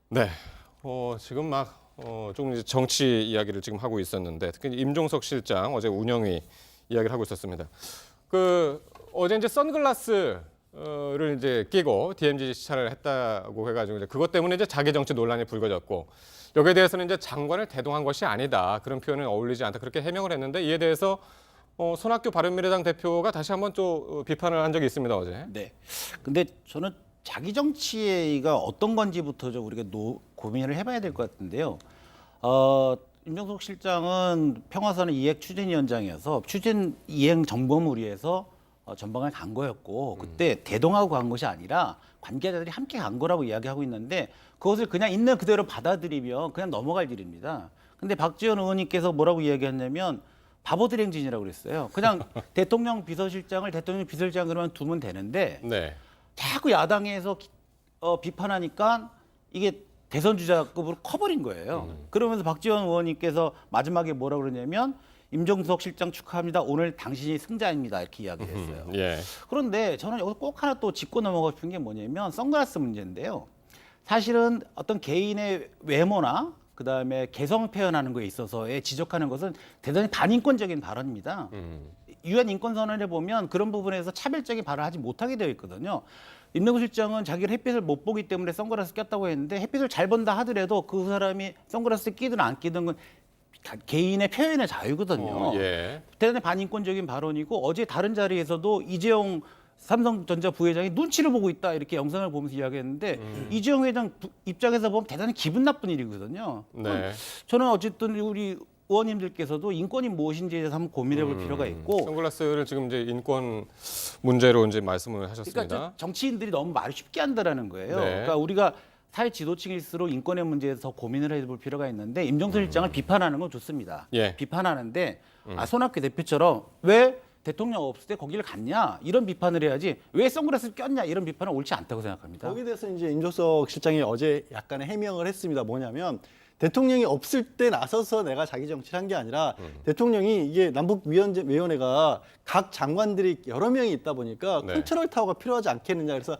네. 지금 막 조금 이제 정치 이야기를 지금 하고 있었는데 특히 임종석 실장 어제 운영위 이야기를 하고 있었습니다. 어제 이제 선글라스를 이제 끼고 DMZ 시찰을 했다고 해가지고 이제 그것 때문에 이제 자기 정치 논란이 불거졌고 여기에 대해서는 이제 장관을 대동한 것이 아니다 그런 표현은 어울리지 않다 그렇게 해명을 했는데 이에 대해서 손학규 바른미래당 대표가 다시 한번 또 비판을 한 적이 있습니다 어제. 네. 근데 저는 자기 정치가 어떤 건지부터 좀 우리가 고민을 해봐야 될 것 같은데요. 임종석 실장은 평화선언 이행 추진위원장이어서 추진 이행 정보무리에서 전방을 간 거였고 그때 대동하고 간 것이 아니라 관계자들이 함께 간 거라고 이야기하고 있는데 그것을 그냥 있는 그대로 받아들이면 그냥 넘어갈 일입니다. 근데 박지원 의원님께서 뭐라고 이야기했냐면 바보들 행진이라고 그랬어요. 그냥 대통령 비서실장을 대통령 비서실장 그러면 두면 되는데 네. 자꾸 야당에서 비판하니까 이게 대선 주자급으로 커버린 거예요. 그러면서 박지원 의원님께서 마지막에 뭐라 그러냐면 임종석 실장 축하합니다. 오늘 당신이 승자입니다. 이렇게 이야기를 했어요. 예. 그런데 저는 여기서 꼭 하나 또 짚고 넘어가고 싶은 게 뭐냐면 선글라스 문제인데요. 사실은 어떤 개인의 외모나 그다음에 개성 표현하는 거에 있어서의 지적하는 것은 대단히 반인권적인 발언입니다. 유엔 인권선언에 보면 그런 부분에서 차별적인 발언을 하지 못하게 되어 있거든요. 임명수 실장은 자기를 햇빛을 못 보기 때문에 선글라스 꼈다고 했는데 햇빛을 잘 본다 하더라도 그 사람이 선글라스 끼든 안 끼든 건 개인의 표현의 자유거든요. 예. 대단히 반인권적인 발언이고 어제 다른 자리에서도 이재용 삼성전자 부회장이 눈치를 보고 있다 이렇게 영상을 보면서 이야기했는데 이재용 회장 입장에서 보면 대단히 기분 나쁜 일이거든요. 네. 저는 어쨌든 우리 의원님들께서도 인권이 무엇인지에 대해서 한번 고민해볼 필요가 있고 선글라스를 지금 이제 인권 문제로 이제 말씀을 하셨습니다. 그러니까 정치인들이 너무 말을 쉽게 한다라는 거예요. 네. 그러니까 우리가 사회 지도층일수록 인권의 문제에서 더 고민을 해볼 필요가 있는데 임종석 실장을 비판하는 건 좋습니다. 예. 비판하는데 손학규 대표처럼 왜 대통령 없을 때 거기를 갔냐 이런 비판을 해야지 왜 선글라스를 꼈냐 이런 비판은 옳지 않다고 생각합니다. 거기에 대해서 이제 임종석 실장이 어제 약간의 해명을 했습니다. 뭐냐면 대통령이 없을 때 나서서 내가 자기 정치를 한 게 아니라 대통령이 이게 남북위원회가 각 장관들이 여러 명이 있다 보니까 네. 컨트롤 타워가 필요하지 않겠느냐. 그래서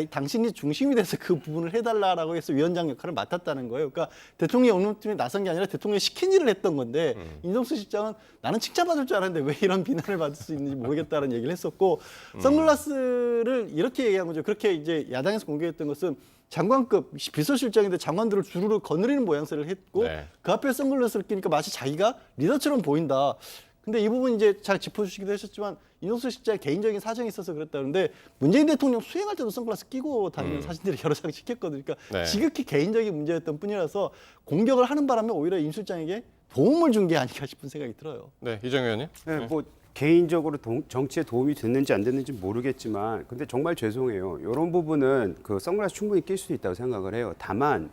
당신이 중심이 돼서 그 부분을 해달라라고 해서 위원장 역할을 맡았다는 거예요. 그러니까 대통령이 없는 팀에 나선 게 아니라 대통령이 시킨 일을 했던 건데 임종석 실장은 나는 칭찬받을 줄 알았는데 왜 이런 비난을 받을 수 있는지 모르겠다는 얘기를 했었고 선글라스를 이렇게 얘기한 거죠. 그렇게 이제 야당에서 공개했던 것은 장관급 비서실장인데 장관들을 주르르 거느리는 모양새를 했고 네. 그 앞에 선글라스를 끼니까 마치 자기가 리더처럼 보인다. 근데 이 부분 이제 잘 짚어주시기도 하셨지만 임종석 실장의 개인적인 사정이 있어서 그랬다는데 문재인 대통령 수행할 때도 선글라스 끼고 다니는 사진들이 여러 장 찍혔거든요. 그러니까 네. 지극히 개인적인 문제였던 뿐이라서 공격을 하는 바람에 오히려 임 실장에게 도움을 준 게 아닌가 싶은 생각이 들어요. 네, 이정 의원님. 네, 뭐 개인적으로 정치에 도움이 됐는지 안 됐는지 모르겠지만 근데 정말 죄송해요. 이런 부분은 그 선글라스 충분히 낄 수도 있다고 생각을 해요. 다만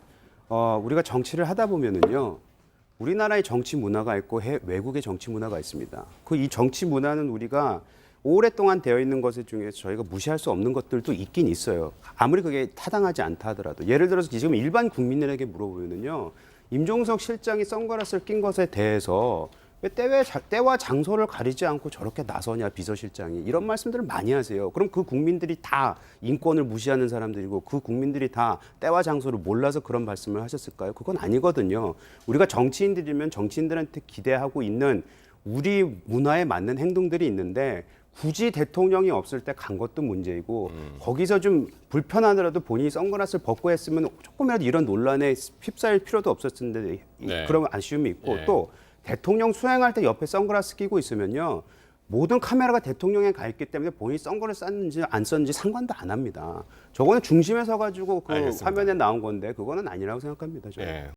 우리가 정치를 하다 보면은요. 우리나라의 정치 문화가 있고 외국의 정치 문화가 있습니다. 그 이 정치 문화는 우리가 오랫동안 되어 있는 것 중에서 저희가 무시할 수 없는 것들도 있긴 있어요. 아무리 그게 타당하지 않다 하더라도. 예를 들어서 지금 일반 국민들에게 물어보면은요. 임종석 실장이 선글라스를 낀 것에 대해서 왜 때와 장소를 가리지 않고 저렇게 나서냐 비서실장이 이런 말씀들을 많이 하세요. 그럼 그 국민들이 다 인권을 무시하는 사람들이고 그 국민들이 다 때와 장소를 몰라서 그런 말씀을 하셨을까요? 그건 아니거든요. 우리가 정치인들이면 정치인들한테 기대하고 있는 우리 문화에 맞는 행동들이 있는데 굳이 대통령이 없을 때 간 것도 문제이고 거기서 좀 불편하더라도 본인이 선글라스를 벗고 했으면 조금이라도 이런 논란에 휩싸일 필요도 없었을 텐데 네. 그런 아쉬움이 있고 예. 또 대통령 수행할 때 옆에 선글라스 끼고 있으면요. 모든 카메라가 대통령에 가 있기 때문에 본인이 선글라스 썼는지 안 썼는지 상관도 안 합니다. 저거는 중심에 서가지고 그 알겠습니다. 화면에 나온 건데 그거는 아니라고 생각합니다. 저는. 예.